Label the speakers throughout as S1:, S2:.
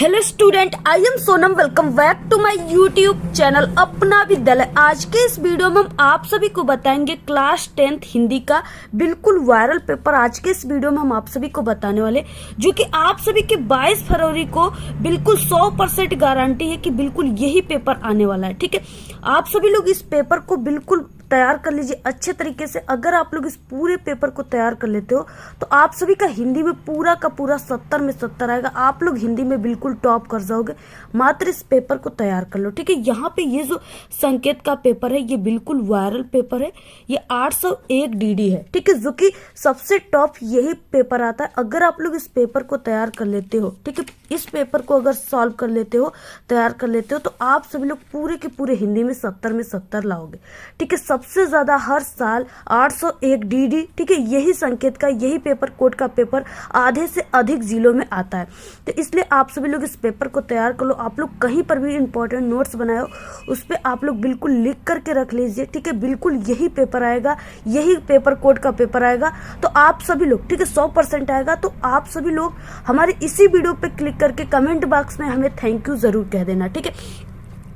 S1: Hello student, I am Sonam. Welcome back to my YouTube channel Apna Vidyalaya. आज के इस video में हम आप सभी को बताएंगे क्लास 10th हिंदी का बिल्कुल वायरल पेपर। आज के इस वीडियो में हम आप सभी को बताने वाले जो कि आप सभी के 22 फरवरी को बिल्कुल 100% गारंटी है कि बिल्कुल यही पेपर आने वाला है। ठीक है, आप सभी लोग इस पेपर को बिल्कुल तैयार कर लीजिए अच्छे तरीके से। अगर आप लोग इस पूरे पेपर को तैयार कर लेते हो तो आप सभी का हिंदी में पूरा का पूरा 70 में 70 आएगा। आप लोग हिंदी में बिल्कुल टॉप कर जाओगे। मात्र इस पेपर को तैयार कर लो। ठीक है, यहाँ पे ये जो संकेत का पेपर है ये बिल्कुल वायरल पेपर है। ये 801 DD है। ठीक है, जो कि सबसे टॉप यही पेपर आता है। अगर आप लोग इस पेपर को तैयार कर लेते हो, ठीक है, इस पेपर को अगर सॉल्व कर लेते हो, तैयार कर लेते हो, तो आप सभी लोग पूरे के पूरे हिंदी में 70 में 70 लाओगे। ठीक है, सबसे ज्यादा हर साल 801 DD, ठीक है, यही संकेत का यही पेपर कोड का पेपर आधे से अधिक जिलों में आता है। तो इसलिए आप सभी लोग इस पेपर को तैयार कर लो। आप लोग कहीं पर भी इंपॉर्टेंट नोट्स बनाए हो उस पर आप लोग बिल्कुल लिख करके रख लीजिए। ठीक है, बिल्कुल यही पेपर आएगा, यही पेपर कोड का पेपर आएगा। तो आप सभी लोग, ठीक है, 100% आएगा। तो आप सभी लोग हमारे इसी वीडियो पे क्लिक करके कमेंट बॉक्स में हमें थैंक यू जरूर कह देना। ठीक है,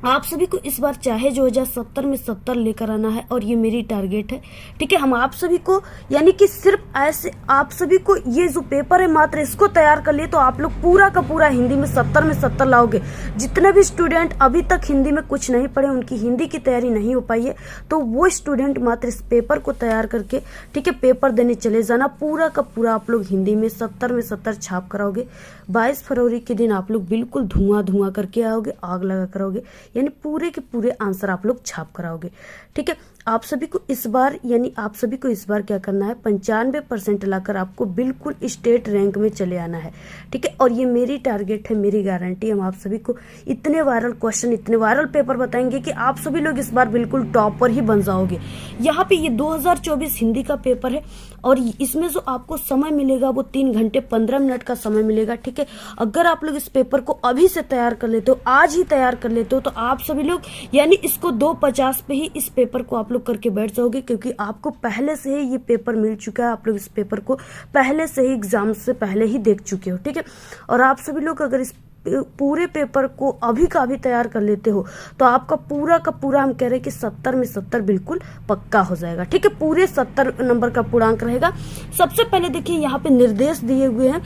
S1: आप सभी को इस बार चाहे जो 2070 में 70 लेकर आना है और ये मेरी टारगेट है। ठीक है, हम आप सभी को यानी कि सिर्फ ऐसे आप सभी को ये जो पेपर है मात्र इसको तैयार कर लिए तो आप लोग पूरा का पूरा हिंदी में 70 में 70 लाओगे। जितने भी स्टूडेंट अभी तक हिंदी में कुछ नहीं पढ़े, उनकी हिंदी की तैयारी नहीं हो पाई है, तो वो स्टूडेंट मात्र इस पेपर को तैयार करके, ठीक है, पेपर देने चले जाना। पूरा का पूरा आप लोग हिंदी में 70 में 70 छाप कराओगे। 22 फरवरी के दिन आप लोग बिल्कुल धुआं धुआं करके आओगे, आग लगा कराओगे, यानी पूरे के पूरे आंसर आप लोग छाप कराओगे। ठीक है, आप सभी को इस बार क्या करना है, 95% लाकर आपको बिल्कुल स्टेट रैंक में चले आना है। ठीक है, और ये मेरी टारगेट है, मेरी गारंटी। हम आप सभी को इतने वायरल क्वेश्चन, इतने वायरल पेपर बताएंगे कि आप सभी लोग इस बार बिल्कुल टॉप पर ही बन जाओगे। यहाँ पे ये 2024 हिंदी का पेपर है और इसमें जो आपको समय मिलेगा वो 3 घंटे 15 मिनट का समय मिलेगा। ठीक है, अगर आप लोग इस पेपर को अभी से तैयार कर लेते हो, आज ही तैयार कर लेते हो, तो आप सभी लोग यानी इसको 250 पे ही इस पेपर को आप लोग करके बैठ जाओगे, क्योंकि आपको पहले से ही ये पेपर मिल चुका है। आप लोग इस पेपर को पहले से ही एग्जाम से पहले ही देख चुके हो। ठीक है, और आप सभी लोग अगर इस पूरे पेपर को अभी का अभी तैयार कर लेते हो तो आपका पूरा का पूरा, हम कह रहे हैं कि 70 में 70 बिल्कुल पक्का हो जाएगा। ठीक है, पूरे 70 नंबर का पूर्णांक रहेगा। सबसे पहले देखिए यहाँ पे निर्देश दिए हुए हैं,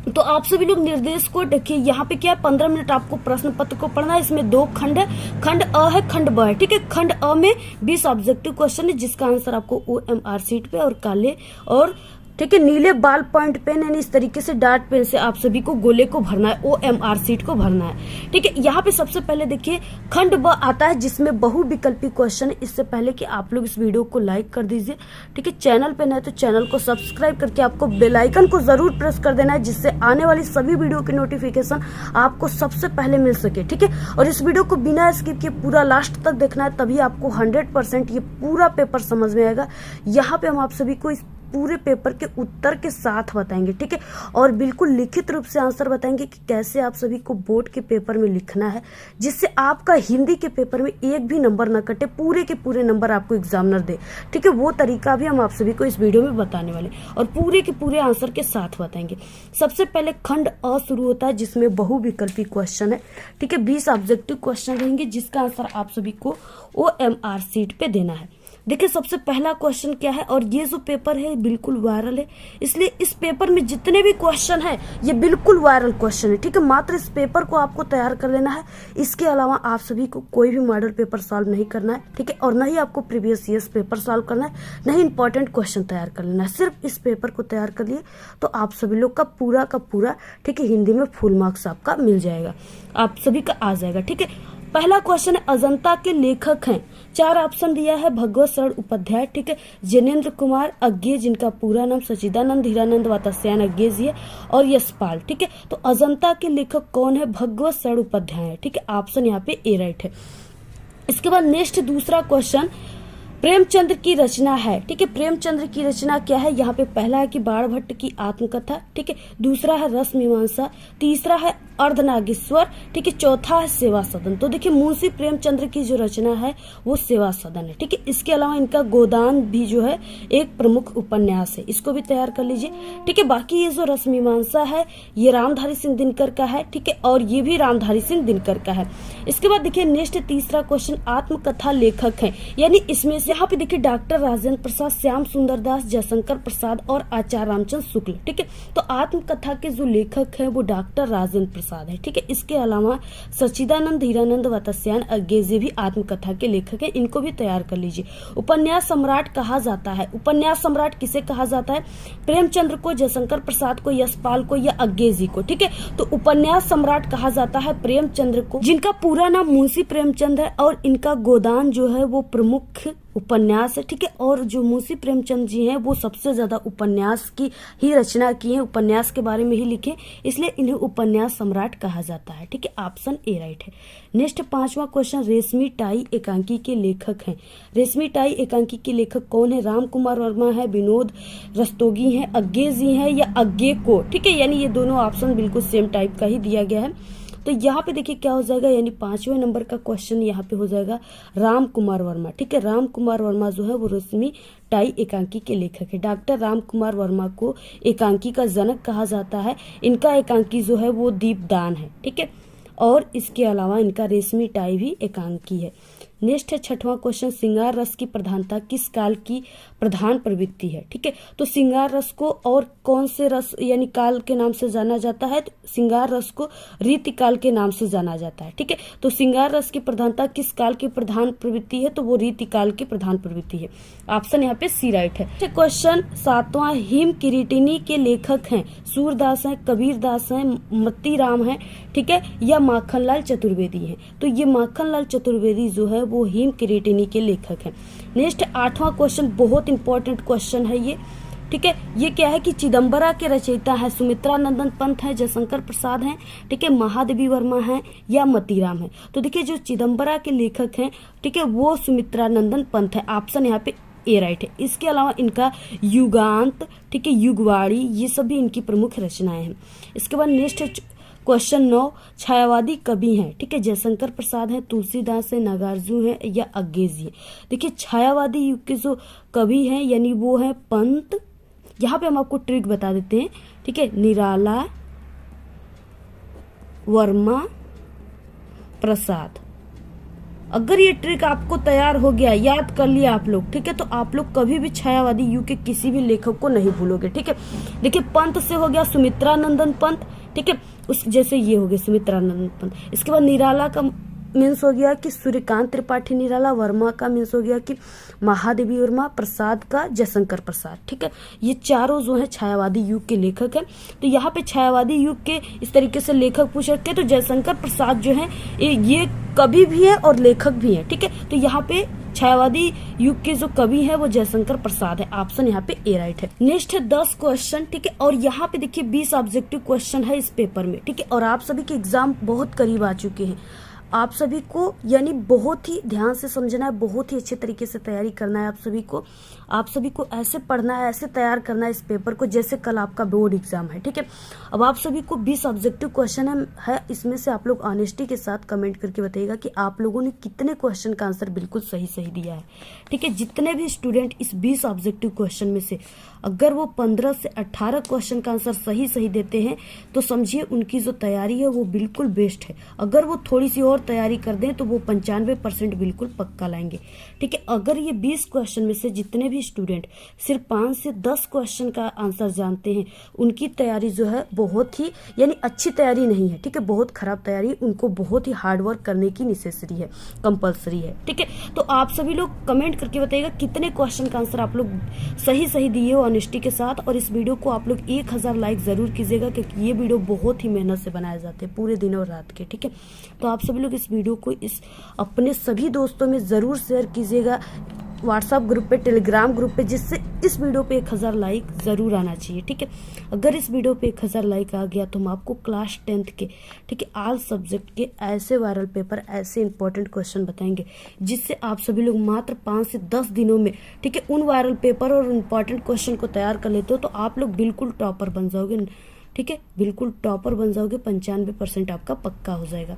S1: तो आप सभी लोग निर्देश को देखिए। यहाँ पे क्या है, 15 मिनट आपको प्रश्न पत्र को पढ़ना है। इसमें 2 खंड है, खंड अ है, खंड ब है। ठीक है, खंड अ में 20 ऑब्जेक्टिव क्वेश्चन है जिसका आंसर आपको OMR शीट पे और काले और, ठीक है, नीले बाल पॉइंट पेन यानी इस तरीके से डार्ट पेन से आप सभी को गोले को भरना है, OMR शीट को भरना है। ठीक है, यहाँ पे सबसे पहले देखिए खंड ब आता है जिसमें बहुविकल्पी क्वेश्चन है। इससे पहले कि आप लोग इस वीडियो को लाइक कर दीजिए। ठीक है, चैनल पे नए तो चैनल को सब्सक्राइब करके आपको बेल आइकन को जरूर प्रेस कर देना है, जिससे आने वाली सभी वीडियो की नोटिफिकेशन आपको सबसे पहले मिल सके। ठीक है, और इस वीडियो को बिना स्किप किए पूरा लास्ट तक देखना है, तभी आपको 100% ये पूरा पेपर समझ में आएगा। यहाँ पे हम आप सभी को इस पूरे पेपर के उत्तर के साथ बताएंगे। ठीक है, और बिल्कुल लिखित रूप से आंसर बताएंगे कि कैसे आप सभी को बोर्ड के पेपर में लिखना है, जिससे आपका हिंदी के पेपर में एक भी नंबर न कटे, पूरे के पूरे नंबर आपको एग्जामिनर दे। ठीक है, वो तरीका भी हम आप सभी को इस वीडियो में बताने वाले और पूरे के पूरे आंसर के साथ बताएंगे। सबसे पहले खंड अ शुरू होता है जिसमें बहुविकल्पी क्वेश्चन है। ठीक है, 20 ऑब्जेक्टिव क्वेश्चन रहेंगे जिसका आंसर आप सभी को OMR शीट पे देना है। देखिए सबसे पहला क्वेश्चन क्या है, और ये जो पेपर है बिल्कुल वायरल है, इसलिए इस पेपर में जितने भी क्वेश्चन है ये बिल्कुल वायरल क्वेश्चन है। ठीक है, मात्र इस पेपर को आपको तैयार कर लेना है। इसके अलावा आप सभी को कोई भी मॉडल पेपर सॉल्व नहीं करना है। ठीक है, और न ही आपको प्रीवियस ईयर्स पेपर सॉल्व करना है, न ही इंपॉर्टेंट क्वेश्चन तैयार कर लेना है। सिर्फ इस पेपर को तैयार कर लिए तो आप सभी लोग का पूरा, ठीक है, हिंदी में फुल मार्क्स आपका मिल जाएगा, आप सभी का आ जाएगा। ठीक है, पहला क्वेश्चन है अजंता के लेखक हैं। 4 ऑप्शन दिया है, भगवत शरण उपाध्याय, ठीक है, जिनेन्द्र कुमार अज्ञे जिनका पूरा नाम सचिदानंद हीरानंद वात्स्यायन अज्ञे जी है, और यशपाल। ठीक है, तो अजंता के लेखक कौन है, भगवत शरण उपाध्याय है। ठीक है, ऑप्शन यहाँ पे ए राइट है। इसके बाद नेक्स्ट दूसरा क्वेश्चन, प्रेमचंद्र की रचना है। ठीक है, प्रेमचंद्र की रचना क्या है? यहाँ पे पहला है कि बाणभट्ट की आत्मकथा। ठीक है, दूसरा है रस मीमांसा, तीसरा है अर्धनागेश्वर। ठीक है, चौथा है सेवा सदन। तो देखिए मुंशी प्रेमचंद्र की जो रचना है वो सेवा सदन है। ठीक है, इसके अलावा इनका गोदान भी जो है एक प्रमुख उपन्यास है, इसको भी तैयार कर लीजिए। ठीक है, बाकी ये जो रस मीमांसा है ये रामधारी सिंह दिनकर का है। ठीक है, और ये भी रामधारी सिंह दिनकर का है। इसके बाद देखिए नेक्स्ट तीसरा क्वेश्चन, आत्मकथा लेखक है, यानी इसमें से यहाँ पे देखिए डॉक्टर राजेंद्र प्रसाद, श्याम सुंदर दास, जयशंकर प्रसाद और आचार्य रामचंद्र शुक्ल। ठीक है, तो आत्मकथा के जो लेखक हैं वो डॉक्टर राजेंद्र प्रसाद है। ठीक है, इसके अलावा सच्चिदानंद, हीरानंद, वात्स्यायन अज्ञेय भी आत्मकथा के लेखक हैं, इनको भी तैयार कर लीजिए। उपन्यास सम्राट कहा जाता है, उपन्यास सम्राट किसे कहा जाता है? प्रेमचंद्र को, जयशंकर प्रसाद को, यशपाल को या अज्ञेय जी को। ठीक है, तो उपन्यास सम्राट कहा जाता है प्रेमचंद्र को, जिनका पूरा नाम मुंशी प्रेमचंद है और इनका गोदान जो है वो प्रमुख उपन्यास है। ठीक है, और जो मुंशी प्रेमचंद जी हैं वो सबसे ज्यादा उपन्यास की ही रचना की है, उपन्यास के बारे में ही लिखे, इसलिए इन्हें उपन्यास सम्राट कहा जाता है। ठीक है, ऑप्शन ए राइट है। नेक्स्ट पांचवा क्वेश्चन, रेशमी टाई एकांकी के लेखक हैं। रेशमी टाई एकांकी के लेखक कौन है? राम कुमार वर्मा है, विनोद रस्तोगी है, अज्ञेय जी है या अज्ञेय को। ठीक है, यानी ये दोनों ऑप्शन बिल्कुल सेम टाइप का ही दिया गया है। तो यहाँ पे देखिए क्या हो जाएगा, यानी 5वें नंबर का क्वेश्चन यहाँ पे हो जाएगा राम कुमार वर्मा। ठीक है, राम कुमार वर्मा जो है वो रेशमी टाई एकांकी के लेखक है। डॉक्टर राम कुमार वर्मा को एकांकी का जनक कहा जाता है। इनका एकांकी जो है वो दीपदान है। ठीक है, और इसके अलावा इनका रेशमी टाई भी एकांकी है। नेक्स्ट है 6वां क्वेश्चन, श्रृंगार रस की प्रधानता किस काल की प्रधान प्रवृत्ति है? ठीक है, तो श्रृंगार रस को और कौन से रस यानी काल के नाम से जाना जाता है? तो श्रृंगार रस को रीतिकाल के नाम से जाना जाता है। ठीक है, तो श्रृंगार रस की प्रधानता किस काल की प्रधान प्रवृत्ति है? तो वो रीतिकाल की प्रधान प्रवृत्ति है। ऑप्शन यहाँ पे सी राइट है। क्वेश्चन 7वां, हिम किरीटिनी के लेखक हैं सूरदास हैं, कबीर दास हैं, मतीराम हैं, ठीक है, या माखनलाल चतुर्वेदी हैं। तो ये माखनलाल चतुर्वेदी जो है वो हिम किरीटिनी के लेखक हैं। नेक्स्ट 8वां क्वेश्चन, बहुत इंपॉर्टेंट क्वेश्चन है ये। ठीक है, ये क्या है कि चिदम्बरा के रचयिता है सुमित्रा नंदन पंत है, जयशंकर प्रसाद हैं, ठीक है, महादेवी वर्मा हैं या मतीराम है। तो देखिए जो चिदम्बरा के लेखक हैं, ठीक है, वो सुमित्रा नंदन पंत है। ऑप्शन यहाँ पे ए राइट है। इसके अलावा इनका युगांत, ठीक है, युगवाणी, ये सभी इनकी प्रमुख रचनाएं हैं। इसके बाद नेक्स्ट क्वेश्चन 9, छायावादी कवि हैं। ठीक है, जयशंकर प्रसाद हैं, तुलसीदास है, नागार्जुन है या अज्ञेय जी है। देखिए छायावादी युग के जो कवि हैं यानी वो है पंत। यहाँ पे हम आपको ट्रिक बता देते हैं। ठीक है, निराला, वर्मा, प्रसाद। अगर ये ट्रिक आपको तैयार हो गया, याद कर लिया आप लोग, ठीक है, तो आप लोग कभी भी छायावादी युग के किसी भी लेखक को नहीं भूलोगे। ठीक है, देखिए पंत से हो गया सुमित्रा नंदन पंत, ठीक है, उस जैसे ये हो गया सुमित्रा नंदन पंत। इसके बाद निराला का मीन्स हो गया कि सूर्यकांत त्रिपाठी निराला, वर्मा का मीन्स हो गया कि महादेवी वर्मा, प्रसाद का जयशंकर प्रसाद। ठीक है, ये चारों जो है छायावादी युग के लेखक हैं। तो यहाँ पे छायावादी युग के इस तरीके से लेखक पूछ रखे, तो जयशंकर प्रसाद जो है ये कवि भी है और लेखक भी है। ठीक है, तो यहाँ पे छायावादी युग के जो कवि है वो जयशंकर प्रसाद है। ऑप्शन यहाँ पे ए राइट है। नेक्स्ट है 10 क्वेश्चन, ठीक है, और यहाँ पे देखिए 20 ऑब्जेक्टिव क्वेश्चन है इस पेपर में। ठीक है, और आप सभी के एग्जाम बहुत करीब आ चुके हैं। आप सभी को यानी बहुत ही ध्यान से समझना है, बहुत ही अच्छे तरीके से तैयारी करना है। आप सभी को ऐसे पढ़ना है, ऐसे तैयार करना है इस पेपर को जैसे कल आपका बोर्ड एग्जाम है। ठीक है, अब आप सभी को 20 ऑब्जेक्टिव क्वेश्चन है, इसमें से आप लोग ऑनेस्टी के साथ कमेंट करके बताइएगा कि आप लोगों ने कितने क्वेश्चन का आंसर बिल्कुल सही दिया है। ठीक है, जितने भी स्टूडेंट इस 20 ऑब्जेक्टिव क्वेश्चन में से अगर वो 15 से 18 क्वेश्चन का आंसर सही देते हैं तो समझिए उनकी जो तैयारी है वो बिल्कुल बेस्ट है। अगर वो थोड़ी सी और तैयारी कर दें तो वो 95% बिल्कुल पक्का लाएंगे। ठीक है, अगर ये 20 क्वेश्चन में से जितने भी स्टूडेंट सिर्फ 5 से 10 क्वेश्चन का आंसर जानते हैं, उनकी तैयारी जो है बहुत ही यानी अच्छी तैयारी नहीं है। ठीक है, बहुत खराब तैयारी, उनको बहुत ही हार्ड वर्क करने की नेसेसरी है, कंपलसरी है। ठीक है, तो आप सभी लोग कमेंट करके बताइएगा कितने क्वेश्चन का आंसर आप लोग सही दिए हो ऑनेस्टी के साथ। और इस वीडियो को आप लोग 1000 लाइक जरूर कीजिएगा क्योंकि ये वीडियो बहुत ही मेहनत से बनाए जाते हैं, पूरे दिन और रात के। ठीक है, तो आप सभी लोग इस वीडियो को अपने सभी दोस्तों में जरूर शेयर कीजिएगा व्हाट्सएप ग्रुप पे, टेलीग्राम ग्रुप पे, जिससे इस वीडियो पे 1000 लाइक ज़रूर आना चाहिए। ठीक है, अगर इस वीडियो पे 1000 लाइक आ गया तो हम आपको क्लास 10th के, ठीक है, ऑल सब्जेक्ट के ऐसे वायरल पेपर, ऐसे इंपॉर्टेंट क्वेश्चन बताएंगे जिससे आप सभी लोग मात्र 5 से 10 दिनों में, ठीक है, उन वायरल पेपर और इंपॉर्टेंट क्वेश्चन को तैयार कर लेते हो तो आप लोग बिल्कुल टॉपर बन जाओगे। ठीक है, बिल्कुल टॉपर बन जाओगे, 95% आपका पक्का हो जाएगा।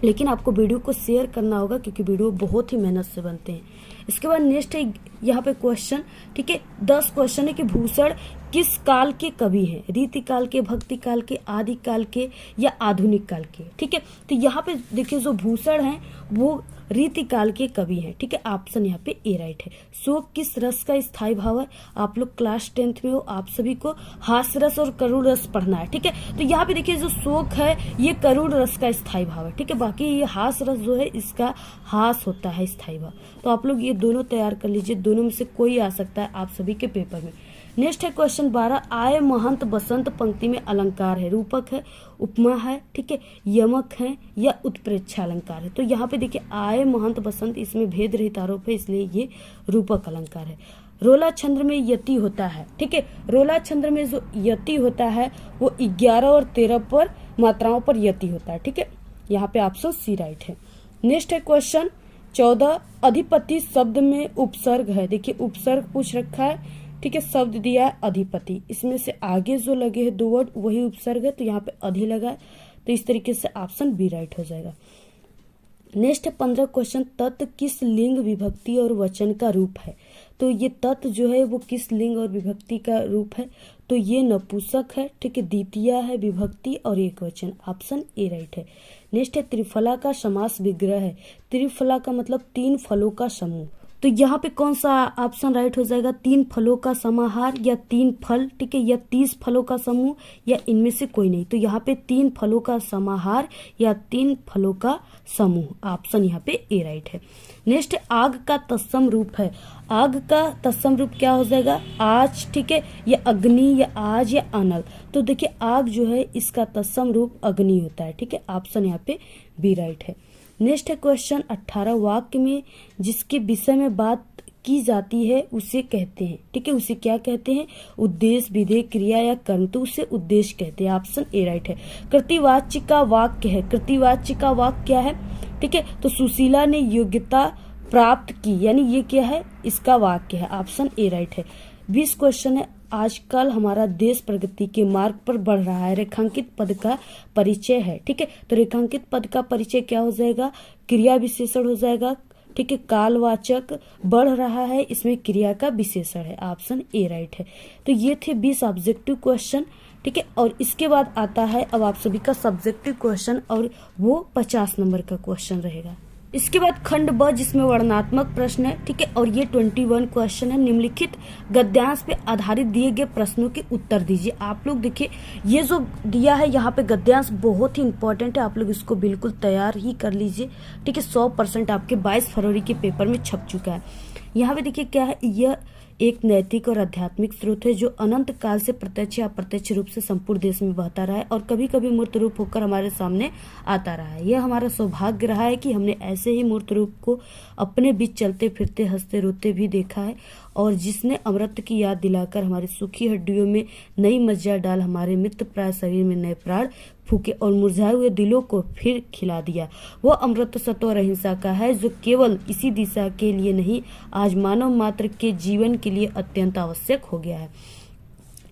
S1: लेकिन आपको वीडियो को शेयर करना होगा क्योंकि वीडियो बहुत ही मेहनत से बनते हैं। इसके बाद नेक्स्ट है यहाँ पे क्वेश्चन, ठीक है, 10 क्वेश्चन है कि भूषण किस काल के कवि हैं, रीति काल के, भक्ति काल के, आदि काल के या आधुनिक काल के। ठीक है, तो यहाँ पे देखिए जो भूषण हैं वो रीति काल के कवि हैं। ठीक है, ऑप्शन यहाँ पे ए राइट है। शोक किस रस का स्थायी भाव है, आप लोग क्लास 10th में हो, आप सभी को हास्य रस और करुण रस पढ़ना है। ठीक है, तो यहाँ पे देखिए जो शोक है ये करुण रस का स्थायी भाव है। ठीक है, बाकी ये हास्य रस जो है इसका हास होता है स्थायी भाव। तो आप लोग ये दोनों तैयार कर लीजिए, दोनों में से कोई आ सकता है आप सभी के पेपर में। नेक्स्ट है क्वेश्चन 12, आय महंत बसंत पंक्ति में अलंकार है, रूपक है, उपमा है, ठीक है, यमक है या उत्प्रेक्षा अलंकार है। तो यहाँ पे देखिए आय महंत बसंत, इसमें भेद रहित आरोप है इसलिए ये रूपक अलंकार है। रोला छंद्र में यति होता है। ठीक है, रोला छंद्र में जो यति होता है वो 11 और 13 पर मात्राओं पर यति होता है। ठीक है, यहाँ पे ऑप्शन सी राइट है। नेक्स्ट है क्वेश्चन 14, अधिपति शब्द में उपसर्ग है। देखिए उपसर्ग पूछ रखा है, ठीक है, शब्द दिया है अधिपति, इसमें से आगे जो लगे हैं 2 वर्ड वही उपसर्ग है, तो यहाँ पे अधि लगा है, तो इस तरीके से ऑप्शन बी राइट हो जाएगा। नेक्स्ट है 15 क्वेश्चन, तत् किस लिंग, विभक्ति और वचन का रूप है। तो ये तत् जो है वो किस लिंग और विभक्ति का रूप है, तो ये नपुंसक है। ठीक है, द्वितीय है, विभक्ति और एक वचन, ऑप्शन ए राइट है। नेक्स्ट है त्रिफला का समास विग्रह है। त्रिफला का मतलब 3 फलों का समूह, तो यहाँ पे कौन सा ऑप्शन राइट हो जाएगा, 3 फलों का समाहार या 3 फल, ठीक है, या 30 फलों का समूह या इनमें से कोई नहीं। तो यहाँ पे 3 फलों का समाहार या 3 फलों का समूह, ऑप्शन यहाँ पे ए राइट है। नेक्स्ट आग का तत्सम रूप है। आग का तत्सम रूप क्या हो जाएगा, आज, ठीक है, या अग्नि या आज या अनल। तो देखिए आग जो है इसका तत्सम रूप अग्नि होता है। ठीक है, ऑप्शन यहाँ पे बी राइट है। नेक्स्ट है क्वेश्चन 18, वाक्य में जिसके विषय में बात की जाती है उसे कहते हैं। ठीक है, उसे क्या कहते हैं, उद्देश्य, विधेय, क्रिया या कर्म, तो उसे उद्देश्य कहते हैं, ऑप्शन ए राइट है। कृतिवाच्य का वाक्य है। कृतिवाच्य का वाक्य क्या है, ठीक है, तो सुशीला ने योग्यता प्राप्त की, यानी ये क्या है, इसका वाक्य है, ऑप्शन ए राइट है। 20 क्वेश्चन है, आजकल हमारा देश प्रगति के मार्ग पर बढ़ रहा है, रेखांकित पद का परिचय है। ठीक है, तो रेखांकित पद का परिचय क्या हो जाएगा, क्रिया विशेषण हो जाएगा। ठीक है, कालवाचक, बढ़ रहा है, इसमें क्रिया का विशेषण है, ऑप्शन ए राइट है। तो ये थे 20 ऑब्जेक्टिव क्वेश्चन। ठीक है, और इसके बाद आता है अब आप सभी का सब्जेक्टिव क्वेश्चन, और वो 50 नंबर का क्वेश्चन रहेगा। इसके बाद खंड ब जिसमें वर्णनात्मक प्रश्न है। ठीक है, और ये 21 क्वेश्चन है। निम्नलिखित गद्यांश पे आधारित दिए गए प्रश्नों के उत्तर दीजिए। आप लोग देखिए ये जो दिया है यहाँ पे गद्यांश बहुत ही इंपॉर्टेंट है, आप लोग इसको बिल्कुल तैयार ही कर लीजिए। ठीक है, 100% आपके 22 फरवरी के पेपर में छप चुका है। यहाँ पे देखिए क्या है, यह एक नैतिक और आध्यात्मिक स्रोत है जो अनंत काल से प्रत्यक्ष या अप्रत्यक्ष रूप से संपूर्ण देश में बहता रहा है और कभी कभी मूर्त रूप होकर हमारे सामने आता रहा है। यह हमारा सौभाग्य रहा है कि हमने ऐसे ही मूर्त रूप को अपने बीच चलते फिरते हंसते रोते भी देखा है, और जिसने अमृत की याद दिलाकर हमारी सूखी हड्डियों में नई मज्जा डाल हमारे मित्र प्राय शरीर में नए प्राण फूके और मुरझाए हुए दिलों को फिर खिला दिया। वो अमृत सत्य और अहिंसा का है जो केवल इसी दिशा के लिए नहीं, आज मानव मात्र के जीवन के लिए अत्यंत आवश्यक हो गया है।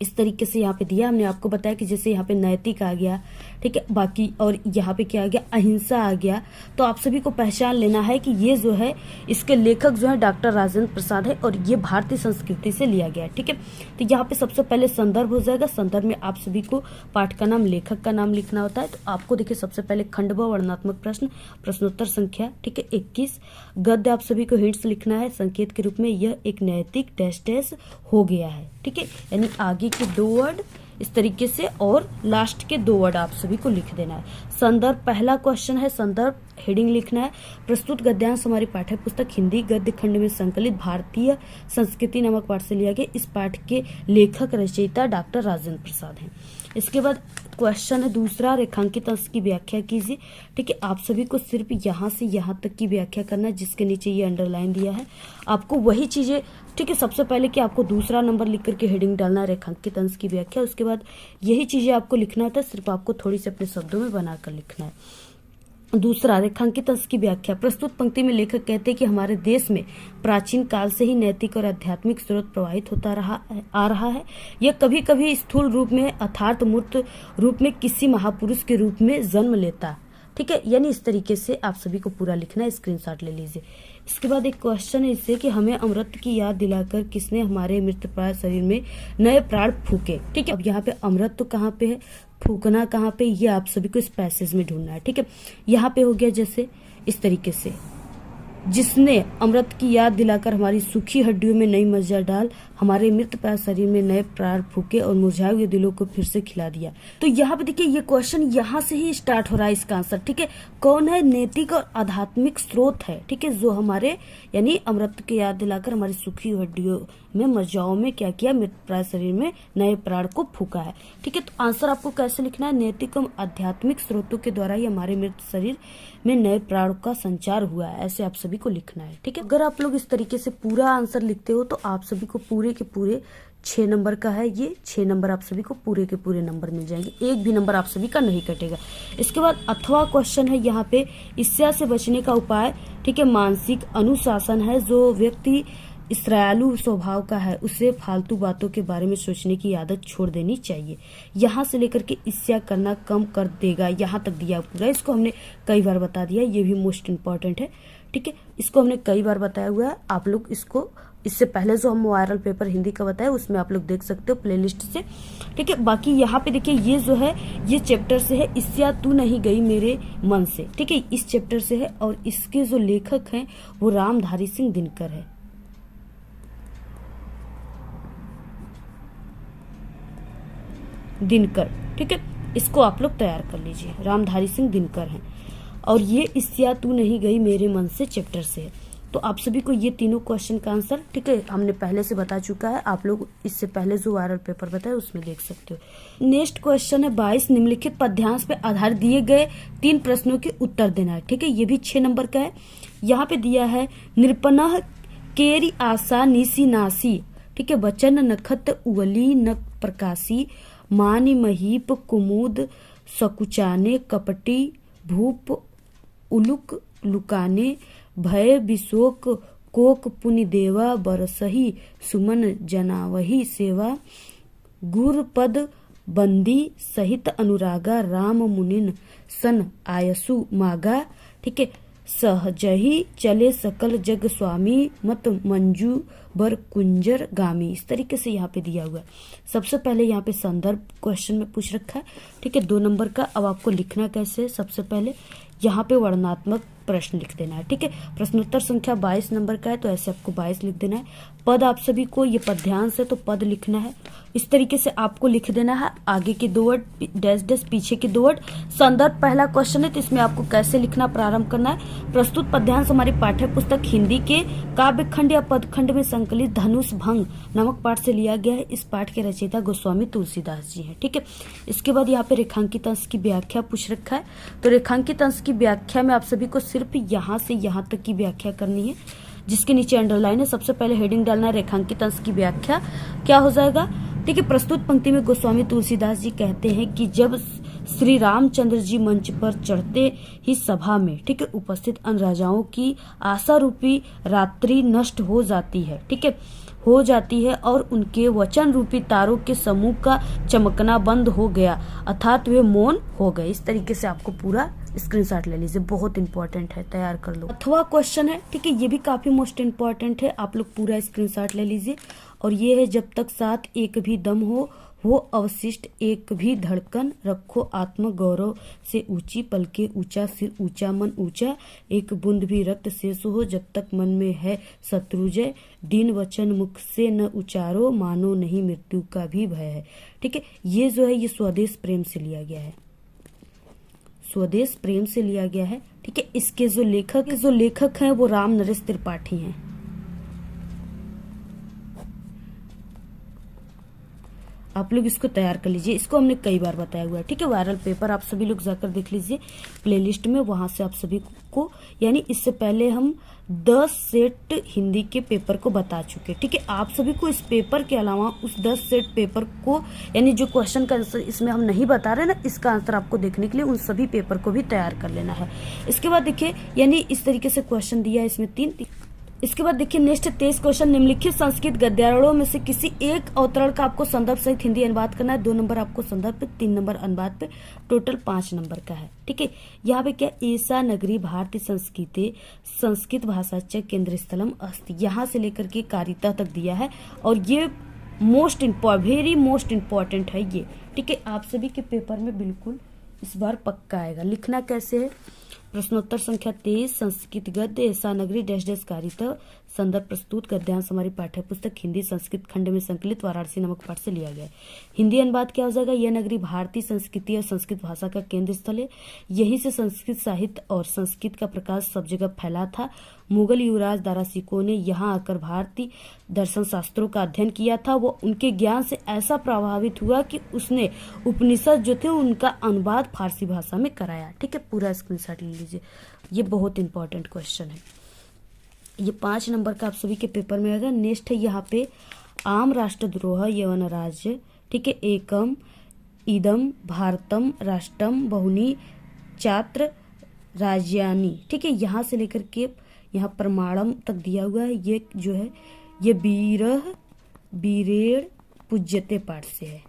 S1: इस तरीके से यहाँ पे दिया। हमने आपको बताया कि जैसे यहाँ पे नैतिक आ गया, ठीक है, बाकी और यहाँ पे क्या आ गया, अहिंसा आ गया। तो आप सभी को पहचान लेना है कि ये जो है इसके लेखक जो है डॉक्टर राजेंद्र प्रसाद है और ये भारतीय संस्कृति से लिया गया है। ठीक है, तो यहाँ पे सबसे पहले संदर्भ हो जाएगा। संदर्भ में आप सभी को पाठ का नाम, लेखक का नाम लिखना होता है। तो आपको देखिए सबसे पहले खंड ब वर्णनात्मक प्रश्न, प्रश्नोत्तर संख्या, ठीक है, 21। गद्य आप सभी को हिंट्स लिखना है संकेत के रूप में, यह एक नैतिक डैश हो गया है। ठीक है, यानी आगे के 2 वर्ड इस तरीके से और लास्ट के 2 वर्ड आप सभी को लिख देना है। संदर्भ पहला क्वेश्चन है, संदर्भ हेडिंग लिखना है। प्रस्तुत गद्यांश हमारी पाठ्य पुस्तक हिंदी गद्य खंड में संकलित भारतीय संस्कृति नामक पाठ से लिया गया। इस पाठ के लेखक रचयिता डॉक्टर राजेंद्र प्रसाद हैं। इसके बाद क्वेश्चन है दूसरा, रेखांकित अंश की व्याख्या कीजिए। ठीक है, आप सभी को सिर्फ यहाँ से यहाँ तक की व्याख्या करना है, जिसके नीचे ये अंडरलाइन दिया है आपको वही चीजें। ठीक है, सबसे पहले कि आपको दूसरा नंबर लिख करके हेडिंग डालना है रेखांकित अंश की व्याख्या, उसके बाद यही चीजें आपको लिखना होता है, सिर्फ आपको थोड़ी सी अपने शब्दों में बनाकर लिखना है। दूसरा, रेखांकित अंश की व्याख्या। प्रस्तुत पंक्ति में लेखक कहते हैं कि हमारे देश में प्राचीन काल से ही नैतिक और आध्यात्मिक स्रोत प्रवाहित होता आ रहा है। यह कभी कभी स्थूल रूप में अर्थात मूर्त रूप में किसी महापुरुष के रूप में जन्म लेता। ठीक है, यानी इस तरीके से आप सभी को पूरा लिखना है, स्क्रीनशॉट ले लीजिए। इसके बाद एक क्वेश्चन है इससे कि हमें अमृत की याद दिलाकर किसने हमारे मृतप्राय शरीर में नए प्राण फूके। ठीक है, अब यहाँ पे अमृत तो कहाँ पे है, फूकना कहाँ पे, ये आप सभी को इस पैसेज में ढूंढना है। ठीक है, यहाँ पे हो गया जैसे इस तरीके से, जिसने अमृत की याद दिलाकर हमारी सूखी हड्डियों में नई मज्जा डाल हमारे मृतप्राय शरीर में नए प्राण फूके और मुरझाए हुए दिलों को फिर से खिला दिया। तो यहाँ पे देखिए ये क्वेश्चन यहाँ से ही स्टार्ट हो रहा है इसका आंसर। ठीक है, कौन है, नैतिक और आध्यात्मिक स्रोत है। ठीक है, जो हमारे यानी अमृत की याद दिलाकर हमारी सूखी हड्डियों में मज्जाओं में क्या किया, मृतप्राय शरीर में नए प्राण को फूका है। ठीक है, तो आंसर आपको कैसे लिखना है, नैतिक और आध्यात्मिक स्रोतों के द्वारा ही हमारे मृत शरीर में नए प्राण का संचार हुआ है, ऐसे आप सभी को लिखना है। ठीक है, अगर आप लोग इस तरीके से पूरा आंसर लिखते हो तो आप सभी को पूरे के पूरे 6 नंबर का है, ये 6 नंबर आप सभी को पूरे के पूरे नंबर मिल जाएंगे, एक भी नंबर आप सभी का नहीं कटेगा। इसके बाद अथवा क्वेश्चन है यहाँ पे, ईर्ष्या से बचने का उपाय। ठीक है, मानसिक अनुशासन है। जो व्यक्ति इसराइलू स्वभाव का है उसे फालतू बातों के बारे में सोचने की आदत छोड़ देनी चाहिए। यहाँ से लेकर के ईर्ष्या करना कम कर देगा, यहाँ तक दिया पूरा। इसको हमने कई बार बता दिया, ये भी मोस्ट इम्पॉर्टेंट है। ठीक है, इसको हमने कई बार बताया हुआ है, आप लोग इसको इससे पहले जो हम वायरल पेपर हिंदी का बताया उसमें आप लोग देख सकते हो प्लेलिस्ट से। ठीक है, बाकी यहाँ पे देखिए ये जो है ये चैप्टर से है, ईर्ष्या तू नहीं गई मेरे मन से। ठीक है, इस चैप्टर से है और इसके जो लेखक हैं वो रामधारी सिंह दिनकर है। दिनकर, ठीक है, इसको आप लोग तैयार कर लीजिए, रामधारी सिंह दिनकर हैं और ये ईर्ष्या तू नहीं गई मेरे मन से चैप्टर से है। तो आप सभी को ये तीनों क्वेश्चन का आंसर, ठीक है, हमने पहले से बता चुका है, आप लोग इससे पहले जो वायरल पेपर बताया उसमें देख सकते हो। नेक्स्ट क्वेश्चन है 22, निम्नलिखित पद्यांश पे आधारित दिए गए 3 प्रश्नों के उत्तर देना है। ठीक है, ये भी 6 नंबर का है। यहाँ पे दिया है नृपनः केरी आशा निसी नासी। ठीक है, वचन नखत उवली न प्रकाशी, मानि महीप कुमुद सकुचाने, कपटी भूप उलुक लुकाने, भय विशोक कोक पुनि देवा, बरसही सुमन जनावही सेवा, गुरपद बंदी सहित अनुरागा, राम मुनिन सन आयसु मागा। ठीक है, सहजही चले सकल जग स्वामी, मत मंजू बर कुंजर गामी। इस तरीके से यहाँ पे दिया हुआ है। सबसे पहले यहाँ पे संदर्भ क्वेश्चन में पूछ रखा है। ठीक है, 2 नंबर का। अब आपको लिखना कैसे है, सबसे पहले यहाँ पे वर्णनात्मक प्रश्न लिख देना है। ठीक है, प्रश्नोत्तर संख्या 22 नंबर का है तो ऐसे आपको 22 लिख देना है। पद आप सभी को ये पद्यांश है तो पद लिखना है, इस तरीके से आपको लिख देना है। आगे के 2 वर्ड डैश डैश, पीछे के 2 वर्ड। संदर्भ पहला क्वेश्चन है तो इसमें आपको कैसे लिखना प्रारंभ करना है। प्रस्तुत पद्यांश हमारी पाठ्य पुस्तक हिंदी के काव्य खंड या पद खंड में संकलित धनुष भंग नामक पाठ से लिया गया है। इस पाठ के रचयिता गोस्वामी तुलसीदास जी हैं। ठीक है, इसके बाद यहाँ पे रेखांकित अंश की व्याख्या पूछ रखा है। तो रेखांकित अंश की व्याख्या में आप सभी को सिर्फ यहाँ से यहाँ तक की व्याख्या करनी है, जिसके नीचे अंडरलाइन है। सबसे पहले हेडिंग डालना है रेखांकित अंश की व्याख्या क्या हो जाएगा। ठीक है, प्रस्तुत पंक्ति में गोस्वामी तुलसीदास जी कहते हैं कि जब श्री रामचंद्र जी मंच पर चढ़ते ही सभा में, ठीक है, उपस्थित अन्य राजाओं की आशा रूपी रात्रि नष्ट हो जाती है। ठीक है, हो जाती है और उनके वचन रूपी तारों के समूह का चमकना बंद हो गया, अर्थात वे मौन हो गए। इस तरीके से आपको पूरा स्क्रीनशॉट ले लीजिए, बहुत इंपॉर्टेंट है, तैयार कर लो। अथवा क्वेश्चन है, ठीक है, ये भी काफी मोस्ट इंपॉर्टेंट है, आप लोग पूरा स्क्रीनशॉट ले लीजिए। और ये है जब तक साथ एक भी दम हो अवशिष्ट एक भी धड़कन, रखो आत्म गौरव से ऊंची पलके, ऊंचा सिर ऊंचा मन ऊंचा, एक बूंद भी रक्त शेष हो जब तक मन में है शत्रुजय, दीन वचन मुख से न उचारो, मानो नहीं मृत्यु का भी भय है। ठीक है, ये जो है ये स्वदेश प्रेम से लिया गया है, स्वदेश प्रेम से लिया गया है। ठीक है, इसके जो लेखक हैं वो राम नरेश त्रिपाठी हैं। आप लोग इसको तैयार कर लीजिए। इसको हमने कई बार बताया हुआ है, ठीक है। वायरल पेपर आप सभी लोग जाकर देख लीजिए प्लेलिस्ट में, वहां से आप सभी को, यानी इससे पहले हम 10 सेट हिंदी के पेपर को बता चुके, ठीक है। आप सभी को इस पेपर के अलावा उस 10 सेट पेपर को, यानी जो क्वेश्चन का आंसर इसमें हम नहीं बता रहे ना, इसका आंसर आपको देखने के लिए उन सभी पेपर को भी तैयार कर लेना है। इसके बाद देखिए, यानी इस तरीके से क्वेश्चन दिया है इसमें 3। इसके बाद देखिए नेक्स्ट 23 क्वेश्चन, निम्नलिखित संस्कृत गद्यार्णों में से किसी एक अवतरण का आपको संदर्भ सहित हिंदी अनुवाद करना है। 2 नंबर आपको संदर्भ पे, 3 नंबर अनुवाद पे, टोटल 5 नंबर का है, ठीक है। यहाँ पे क्या, ऐसा नगरी भारतीय संस्कृति संस्कृत भाषा च केंद्र स्थलम अस्ति, यहाँ से लेकर के कारिता तक दिया है। और ये वेरी मोस्ट इम्पॉर्टेंट है ये, ठीक है। आप सभी के पेपर में बिल्कुल इस बार पक्का आएगा। लिखना कैसे है, प्रश्नोत्तर संख्या 23, संस्कृत गद्य ऐसा नगरी डैश डैश कारिता संदर्भ प्रस्तुत गद्यांश हमारी पाठ्य पुस्तक हिंदी संस्कृत खंड में संकलित वाराणसी नामक पाठ से लिया गया है। हिंदी अनुवाद क्या हो जाएगा, यह नगरी भारतीय संस्कृति और संस्कृत भाषा का केंद्र स्थल है। यहीं से संस्कृत साहित्य और संस्कृत का प्रकाश सब जगह फैला था। मुगल युवराज दारा सिकोह ने यहाँ आकर भारतीय दर्शन शास्त्रों का अध्ययन किया था। वो उनके ज्ञान से ऐसा प्रभावित हुआ कि उसने उपनिषद जो थे उनका अनुवाद फारसी भाषा में कराया, ठीक है। पूरा स्क्रीनशॉट ले लीजिए, ये बहुत इंपॉर्टेंट क्वेश्चन है। ये 5 नंबर का आप सभी के पेपर में आएगा। नेक्स्ट है यहाँ पे आम राष्ट्रद्रोह यवन राज्य, ठीक है। एकम इदम भारतम राष्ट्रम बहुनी छात्र राज्यानी, ठीक है। यहाँ से लेकर के यहाँ प्रमाणम तक दिया हुआ है। ये जो है ये बीरेड़ पूज्यते पाठ से है,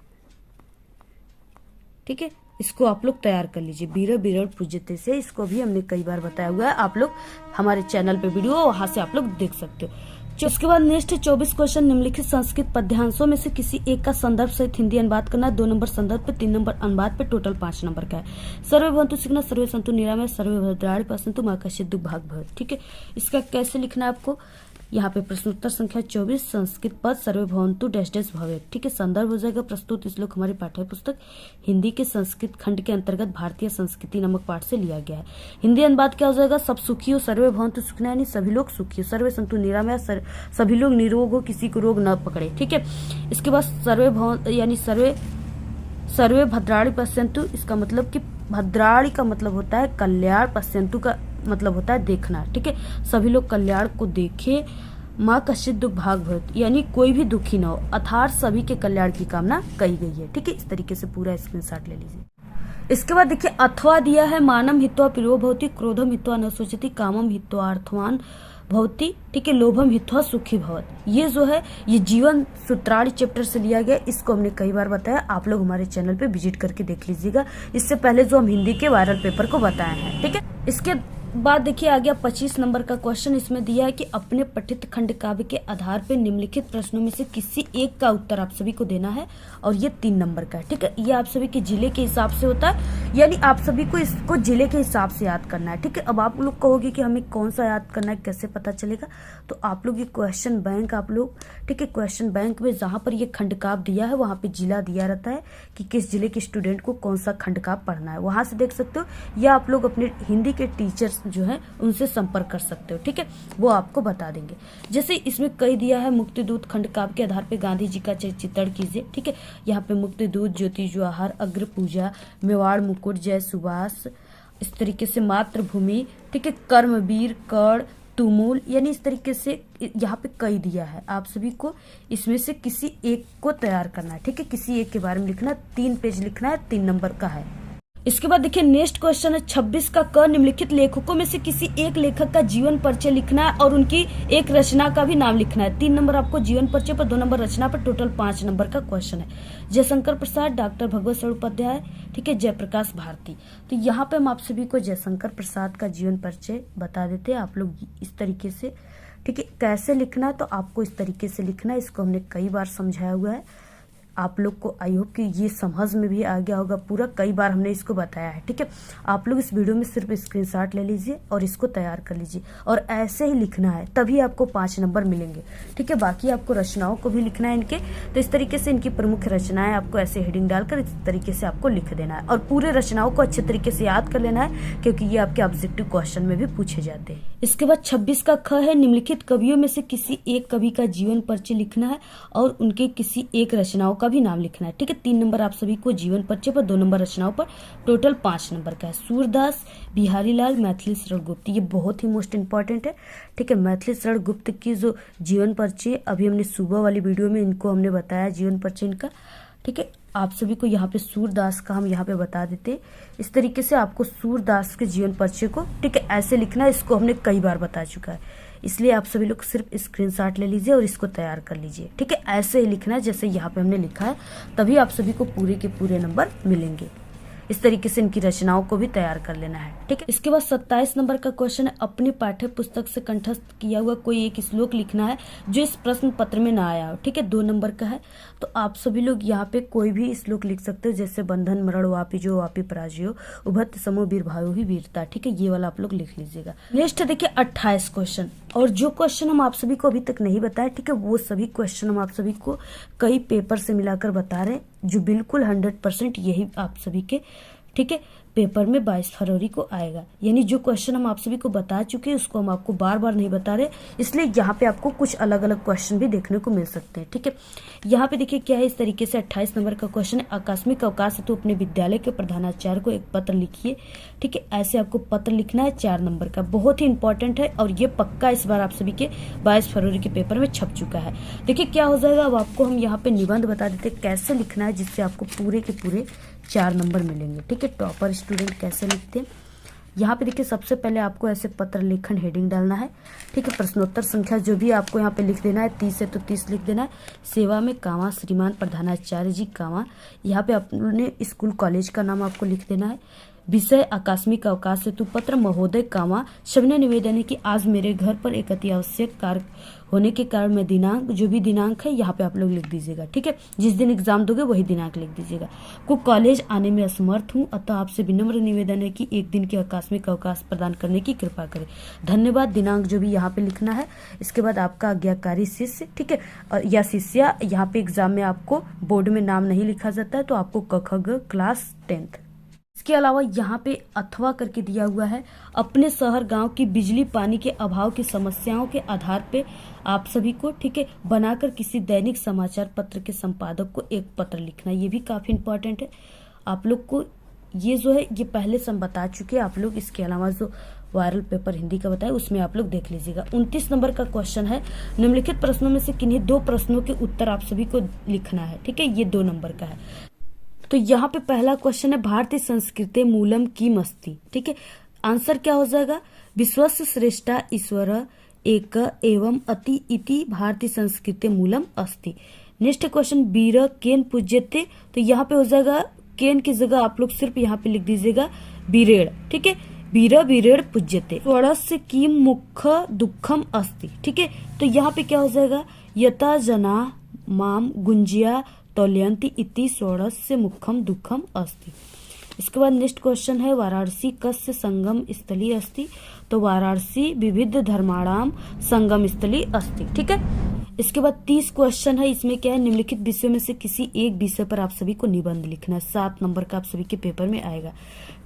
S1: ठीक है। इसको आप लोग तैयार कर लीजिए, बीरेड़ पूज्यते से। इसको भी हमने कई बार बताया हुआ है, आप लोग हमारे चैनल पे वीडियो वहां से आप लोग देख सकते हो। उसके बाद नेक्स्ट 24 क्वेश्चन, निम्नलिखित संस्कृत पद्यांशों में से किसी एक का संदर्भ सहित हिंदी अनुवाद करना है। 2 नंबर संदर्भ पे, 3 नंबर अनुवाद पे, टोटल 5 नंबर का है। सर्वे भवन्तु सुखिनः, सर्वे सन्तु निरामया, सर्वे भद्राणि पश्यन्तु मा कश्चित् दुर्भाग् भवेत्, ठीक है। इसका कैसे लिखना है आपको, यहाँ पे प्रश्नोत्तर संख्या 24, संस्कृत पद सर्वे भवन्तु डैश डैश भवेत्, ठीक है। संदर्भ हो जाएगा प्रस्तुत श्लोक हमारी पाठ्य पुस्तक हिंदी के संस्कृत खंड के अंतर्गत भारतीय संस्कृति नामक पाठ से लिया गया है। हिंदी अनुवाद क्या हो जाएगा, सब सुखी हो, सर्वे भवन्तु सुखिनः, यानी सभी लोग सुखी हो, सर्वे सन्तु निरामया, सभी लोग निरोग हो, किसी को रोग न पकड़े, ठीक है। इसके बाद सर्वे भवन यानी सर्वे भद्राणि पश्यन्तु, इसका मतलब कि भद्राणि का मतलब होता है कल्याण, पश्यन्तु का मतलब होता है देखना, ठीक है। सभी लोग कल्याण को देखे, माँ कश्चित् दुर्भाग् भवेत्, यानी कोई भी दुखी ना हो, अर्थात सभी के कल्याण की कामना कही गई है, ठीक है। इस तरीके से पूरा स्क्रीनशॉट ले लीजिए। इसके बाद देखिए अथवा दिया है, मानम हित्वा प्रियो भवति, क्रोधम हित्वा न सोचति, कामम हित्वा अर्थवान भवति, ठीक है, लोभम हित्वा सुखी भवत। ये जो है ये जीवन सूत्राणि चैप्टर से लिया गया। इसको हमने कई बार बताया, आप लोग हमारे चैनल पे विजिट करके देख लीजिएगा। इससे पहले जो हम हिंदी के वायरल पेपर को बताए हैं, ठीक है। इसके बाद देखिए आ गया 25 नंबर का क्वेश्चन। इसमें दिया है कि अपने पठित खंड काव्य के आधार पर निम्नलिखित प्रश्नों में से किसी एक का उत्तर आप सभी को देना है, और ये 3 नंबर का है, ठीक है। ये आप सभी के जिले के हिसाब से होता है, यानी आप सभी को इसको जिले के हिसाब से याद करना है, ठीक है। अब आप लोग कहोगे कि हमें कौन सा याद करना है, कैसे पता चलेगा, तो आप लोग ये क्वेश्चन बैंक आप लोग, ठीक है, क्वेश्चन बैंक में जहां पर ये खंड काव्य दिया है वहां पे जिला दिया रहता है कि किस जिले के स्टूडेंट को कौन सा खंड काव्य पढ़ना है, वहां से देख सकते हो, या आप लोग अपने हिंदी के टीचर्स जो है उनसे संपर्क कर सकते हो, ठीक है, वो आपको बता देंगे। जैसे इसमें कई दिया है, मुक्तिदूत खंड काव्य के आधार पे गांधी जी का चित्रण कीजिए, ठीक है। यहाँ पे मुक्तिदूत, ज्योति जवाहर, अग्र पूजा, मेवाड़ मुकुट, जय सुभाष, इस तरीके से मातृभूमि, ठीक है, कर्मवीर, कर्ण, तुमुल, यानी इस तरीके से यहाँ पे कई दिया है। आप सभी को इसमें से किसी एक को तैयार करना है, ठीक है, किसी एक के बारे में लिखना है। 3 पेज लिखना है, 3 नंबर का है। इसके बाद देखिए नेक्स्ट क्वेश्चन है 26 का क, निम्नलिखित लेखकों में से किसी एक लेखक का जीवन परिचय लिखना है और उनकी एक रचना का भी नाम लिखना है। 3 नंबर आपको जीवन परिचय पर, 2 नंबर रचना पर, टोटल 5 नंबर का क्वेश्चन है। जयशंकर प्रसाद, डॉक्टर भगवत शरण उपाध्याय, ठीक है, जयप्रकाश भारती। तो यहाँ पे हम आप सभी को जयशंकर प्रसाद का जीवन परिचय बता देते हैं। आप लोग इस तरीके से, ठीक है, कैसे लिखना है तो आपको इस तरीके से लिखना है। इसको हमने कई बार समझाया हुआ है, आप लोग को आई होप कि ये समझ में भी आ गया होगा पूरा, कई बार हमने इसको बताया है, ठीक है। आप लोग इस वीडियो में सिर्फ स्क्रीनशॉट ले लीजिए और इसको तैयार कर लीजिए, और ऐसे ही लिखना है, तभी आपको 5 नंबर मिलेंगे, ठीक है। बाकी आपको रचनाओं को भी लिखना है इनके, तो इस तरीके से इनकी प्रमुख रचनाएं आपको ऐसे हेडिंग डालकर इस तरीके से आपको लिख देना है, और पूरे रचनाओं को अच्छे तरीके से याद कर लेना है, क्योंकि ये आपके ऑब्जेक्टिव क्वेश्चन में भी पूछे जाते हैं। इसके बाद 26 का ख है, निम्नलिखित कवियों में से किसी एक कवि का जीवन परिचय लिखना है और उनके किसी एक रचनाओं का भी नाम लिखना है। ठीक है, 3 नंबर आप सभी को जीवन परिचय पर, 2 नंबर रचनाओं पर, टोटल 5 नंबर का है। सूरदास, बिहारी लाल, मैथिली शरण गुप्त, ये बहुत ही मोस्ट इंपॉर्टेंट है। ठीक है, मैथिली शरण गुप्त की जो जीवन परिचय अभी हमने सुबह वाली वीडियो में इनको हमने बताया जीवन परिचय इनका। ठीक है, आप सभी को यहाँ पे सूरदास का हम यहाँ पे बता देते हैं। इस तरीके से आपको सूरदास के जीवन परिचय को, ठीक है, ऐसे लिखना है। इसको हमने कई बार बता चुका है, इसलिए आप सभी लोग सिर्फ स्क्रीनशॉट ले लीजिए और इसको तैयार कर लीजिए। ठीक है, ऐसे ही लिखना है जैसे यहाँ पे हमने लिखा है, तभी आप सभी को पूरे के पूरे नंबर मिलेंगे। इस तरीके से इनकी रचनाओं को भी तैयार कर लेना है। ठीक है, इसके बाद 27 नंबर का क्वेश्चन है, अपनी पाठ्य पुस्तक से कंठस्थ किया हुआ कोई एक श्लोक लिखना है जो इस प्रश्न पत्र में ना आया हो। ठीक है, 2 नंबर का है। तो आप सभी लोग यहाँ पे कोई भी श्लोक लिख सकते हो, जैसे बंधन मरण वापी जो वापी पराजयो उभत समो वीर भायो ही वीरता। ठीक है, ये वाला आप लोग लिख लीजिएगा। नेक्स्ट देखिए 28 क्वेश्चन, और जो क्वेश्चन हम आप सभी को अभी तक नहीं बताए, ठीक है, वो सभी क्वेश्चन हम आप सभी को कई पेपर से मिलाकर बता रहे हैं, जो बिल्कुल 100% यही आप सभी के, ठीक है, पेपर में 22 फरवरी को आएगा। यानी जो क्वेश्चन हम आप सभी को बता चुके हैं उसको हम आपको बार बार नहीं बता रहे, इसलिए यहाँ पे आपको कुछ अलग अलग क्वेश्चन भी देखने को मिल सकते हैं। ठीक है, यहाँ पे देखिए क्या है, इस तरीके से 28 नंबर का क्वेश्चन है, आकस्मिक अवकाश हेतु अपने विद्यालय के प्रधानाचार्य को एक पत्र लिखिए। ठीक है, ऐसे आपको पत्र लिखना है, 4 नंबर का, बहुत ही इंपॉर्टेंट है और ये पक्का इस बार आप सभी के 22 फरवरी के पेपर में छप चुका है। देखिए क्या हो जाएगा, अब आपको हम यहाँ पे निबंध बता देते कैसे लिखना है जिससे आपको पूरे के पूरे 4 नंबर मिलेंगे। ठीक है, टॉपर स्टूडेंट कैसे लिखते हैं, यहाँ पे देखिए सबसे पहले आपको ऐसे पत्र लेखन हेडिंग डालना है। ठीक है, प्रश्नोत्तर संख्या जो भी आपको यहाँ पे लिख देना है, 30 है तो 30 लिख देना है। सेवा में कामा श्रीमान प्रधानाचार्य जी कामा, यहाँ पे अपने स्कूल कॉलेज का नाम आपको लिख देना है। विषय आकस्मिक अवकाश हेतु पत्र महोदय कामा सविनय निवेदन है कि आज मेरे घर पर एक अति आवश्यक कार्य होने के कारण मैं दिनांक, जो भी दिनांक है यहाँ पे आप लोग लिख दीजिएगा। ठीक है, जिस दिन एग्जाम दोगे वही दिनांक लिख दीजिएगा। को कॉलेज आने में असमर्थ हूँ, अतः आपसे विनम्र निवेदन है कि एक दिन के आकस्मिक अवकाश प्रदान करने की कृपा करें। धन्यवाद, दिनांक जो भी यहाँ पे लिखना है। इसके बाद आपका आज्ञाकारी शिष्य, ठीक है, या शिष्या, यहाँ पे एग्जाम में आपको बोर्ड में नाम नहीं लिखा जाता है, तो आपको कखग क्लास 10th। इसके अलावा यहाँ पे अथवा करके दिया हुआ है, अपने शहर गांव की बिजली पानी के अभाव की समस्याओं के आधार पे आप सभी को, ठीक है, बनाकर किसी दैनिक समाचार पत्र के संपादक को एक पत्र लिखना। ये भी काफी इंपॉर्टेंट है आप लोग को। ये जो है ये पहले से हम बता चुके हैं आप लोग। इसके अलावा जो वायरल पेपर हिंदी का बताया उसमें आप लोग देख लीजिएगा। 29 नंबर का क्वेश्चन है, निम्नलिखित प्रश्नों में से किन्हीं 2 प्रश्नों के उत्तर आप सभी को लिखना है। ठीक है, ये 2 नंबर का है। तो यहाँ पे पहला क्वेश्चन है, भारतीय संस्कृति मूलम की मस्ती। ठीक है, आंसर क्या हो जाएगा, विश्वस्य श्रेष्ठा ईश्वर एक एवं अति इति भारतीय संस्कृति मूलम अस्ति। नेक्स्ट क्वेश्चन, वीर केन पूज्यते, तो यहाँ पे हो जाएगा केन की जगह आप लोग सिर्फ यहाँ पे लिख दीजिएगा वीरेण। ठीक है, वीर वीरेण पूज्यते, स्वरस्य की मुख दुखम अस्ति। ठीक है, तो यहाँ पे क्या हो जाएगा, यथा जना माम गुंजिया तौल्यंती इति स्वरस्य मुखम दुखम अस्ति। इसके बाद नेक्स्ट क्वेश्चन है, वाराणसी कस्य संगम स्थली अस्ति, तो वाराणसी विविध धर्माणाम संगम स्थली अस्ति। ठीक है, इसके बाद 30 क्वेश्चन है, इसमें क्या है, निम्नलिखित विषयों में से किसी एक विषय पर आप सभी को निबंध लिखना है। 7 नंबर का आप सभी के पेपर में आएगा।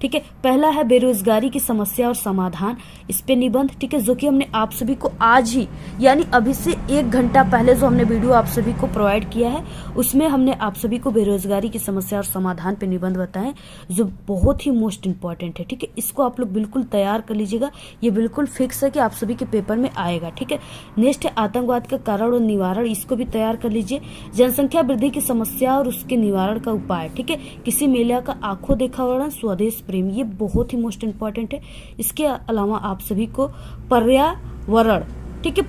S1: ठीक है, पहला है बेरोजगारी की समस्या और समाधान, इस पे निबंध। ठीक है, जो कि हमने आप सभी को आज ही, यानी अभी से 1 घंटा पहले जो हमने वीडियो आप सभी को प्रोवाइड किया है, उसमें हमने आप सभी को बेरोजगारी की समस्या और समाधान पे निबंध बताए, जो बहुत ही मोस्ट इंपॉर्टेंट है। ठीक है, इसको आप लोग बिल्कुल तैयार कर लीजिएगा, ये बिल्कुल फिक्स है कि आप सभी के पेपर में आएगा। ठीक है, नेक्स्ट है आतंकवाद का कारण और निवारण, इसको भी तैयार कर लीजिए। जनसंख्या वृद्धि की समस्या और उसके निवारण का उपाय। ठीक है, किसी मेला का आंखों देखा वर्णन, स्वदेश प्रेम, ये बहुत ही मोस्ट इंपॉर्टेंट है। इसके अलावा आप सभी को पर्यावरण, ठीक है,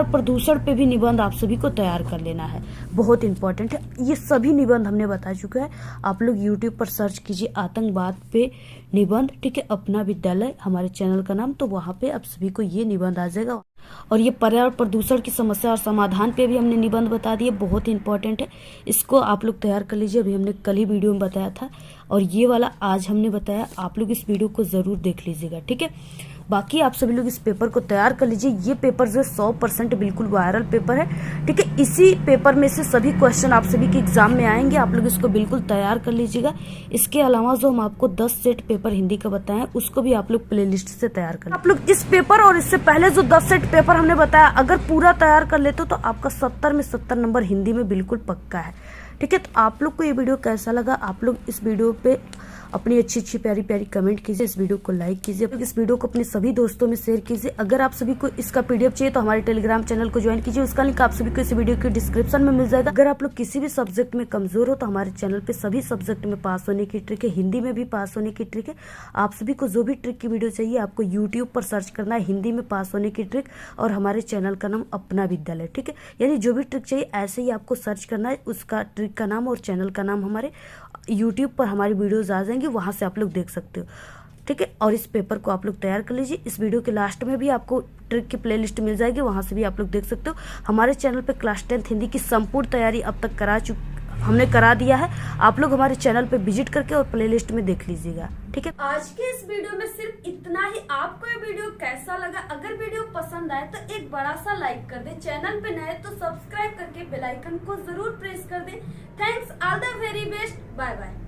S1: प्रदूषण पे भी निबंध आप सभी को तैयार कर लेना है, बहुत इंपॉर्टेंट है। ये सभी निबंध हमने बता चुका है, आप लोग YouTube पर सर्च कीजिए आतंकवाद पे निबंध। ठीक है, अपना विद्यालय हमारे चैनल का नाम, तो वहां पे आप सभी को ये निबंध आ जाएगा। और ये पर्यावरण प्रदूषण की समस्या और समाधान पे भी हमने निबंध बता दिए, बहुत ही इंपॉर्टेंट है, इसको आप लोग तैयार कर लीजिए। अभी हमने कल ही वीडियो में बताया था और ये वाला आज हमने बताया, आप लोग इस वीडियो को जरूर देख लीजिएगा। ठीक है, बाकी आप सभी लोग इस पेपर को तैयार कर लीजिए। ये पेपर जो है 100% बिल्कुल वायरल पेपर है। ठीक है, इसी पेपर में से सभी क्वेश्चन आप सभी के एग्जाम में आएंगे, आप लोग इसको बिल्कुल तैयार कर लीजिएगा। इसके अलावा जो हम आपको 10 सेट पेपर हिंदी का बताएं उसको भी आप लोग प्लेलिस्ट से तैयार कर। आप लोग इस पेपर और इससे पहले जो 10 सेट पेपर हमने बताया अगर पूरा तैयार कर लेते हो तो आपका 70 में 70 नंबर हिंदी में बिल्कुल पक्का है। ठीक है, तो आप लोग को ये वीडियो कैसा लगा, आप लोग इस वीडियो पे अपनी अच्छी अच्छी प्यारी प्यारी कमेंट कीजिए, इस वीडियो को लाइक कीजिए, इस वीडियो को अपने सभी दोस्तों में शेयर कीजिए। अगर आप सभी को इसका पीडीएफ चाहिए तो हमारे टेलीग्राम चैनल को ज्वाइन कीजिए, उसका लिंक आप सभी को इस वीडियो के डिस्क्रिप्शन में मिल जाएगा। अगर आप लोग किसी भी सब्जेक्ट में कमजोर हो तो हमारे चैनल पे सभी सब्जेक्ट में पास होने की ट्रिक है, हिंदी में भी पास होने की ट्रिक है। आप सभी को जो भी ट्रिक की वीडियो चाहिए आपको यूट्यूब पर सर्च करना है हिंदी में पास होने की ट्रिक, और हमारे चैनल का नाम अपना विद्यालय। ठीक है, यानी जो भी ट्रिक चाहिए ऐसे ही आपको सर्च करना है, उसका ट्रिक का नाम और चैनल का नाम हमारे यूट्यूब पर हमारी वीडियोज आ जाएंगी, वहां से आप लोग देख सकते हो। ठीक है, और इस पेपर को आप लोग तैयार कर लीजिए। इस वीडियो के लास्ट में भी आपको ट्रिक की प्लेलिस्ट मिल जाएगी, वहां से भी आप लोग देख सकते हो। हमारे चैनल पे क्लास 10 हिंदी की संपूर्ण तैयारी अब तक हमने करा दिया है, आप लोग हमारे चैनल पे विजिट करके और प्लेलिस्ट में देख लीजिएगा। ठीक है,
S2: आज के इस वीडियो में सिर्फ इतना ही। आपको ये वीडियो कैसा लगा? अगर वीडियो पसंद आए तो एक बड़ा सा लाइक कर दे, चैनल पे नए तो सब्सक्राइब करके बेल आइकन को जरूर प्रेस कर दे। Thanks, all the very best, bye bye.